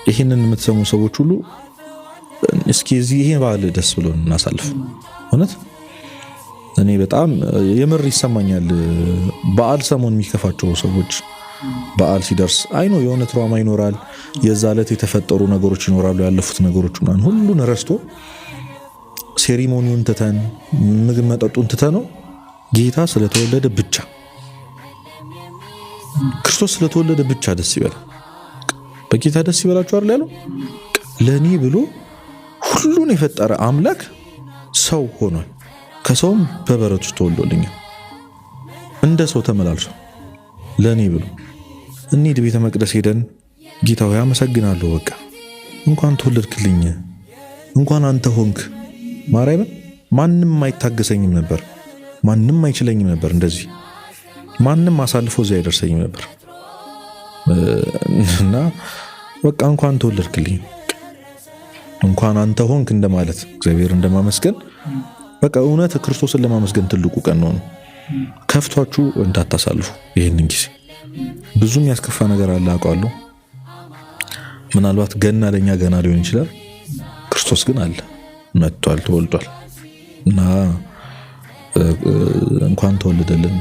ይሄንን የምትሰሙ ሰዎች ሁሉ እስኪ ይሄ በዓል ደስ ብሎን እናሳልፍ። እውነት እኔ በጣም የምር ይሰማኛል። በዓል ሰሞን የሚከፋቸው ሰዎች በዓል ሲደርስ አይኖ የሆነ ትራውማ ይኖራል። የዛ ዕለት የተፈጠሩ ነገሮች ይኖራሉ፣ ያለፉት ነገሮች ምናምን ሁሉን ረስቶ ሴሪሞኒውን ትተን ምግብ መጠጡን ትተነው ጌታ ስለተወለደ ብቻ ክርስቶስ ስለተወለደ ብቻ ደስ ይበል። በጌታ ደስ ይበላችሁ አይደል ያለው? ለኔ ብሎ ሁሉን የፈጠረ አምላክ ሰው ሆኗል። ከሰውም በበረት ውስጥ ተወልዶልኛል። እንደ ሰው ተመላልሶ ለኔ ብሎ እንሂድ ቤተ መቅደስ ሄደን ጌታ ሆይ አመሰግናለሁ፣ በቃ እንኳን ተወለድክልኝ፣ እንኳን አንተ ሆንክ። ማርያምን ማንም አይታገሰኝም ነበር፣ ማንም አይችለኝም ነበር፣ እንደዚህ ማንም አሳልፎ እዚያ አይደርሰኝም ነበር እና በቃ እንኳን ተወለድክልኝ፣ እንኳን አንተ ሆንክ እንደማለት እግዚአብሔር እንደማመስገን በቃ እውነት ክርስቶስን ለማመስገን ትልቁ ቀን ነው። ከፍቷችሁ እንዳታሳልፉ ይሄንን ጊዜ። ብዙም ያስከፋ ነገር አለ አውቃለሁ። ምናልባት ገና ለኛ ገና ሊሆን ይችላል። ክርስቶስ ግን አለ፣ መጥቷል፣ ተወልዷል እና እንኳን ተወለደልን።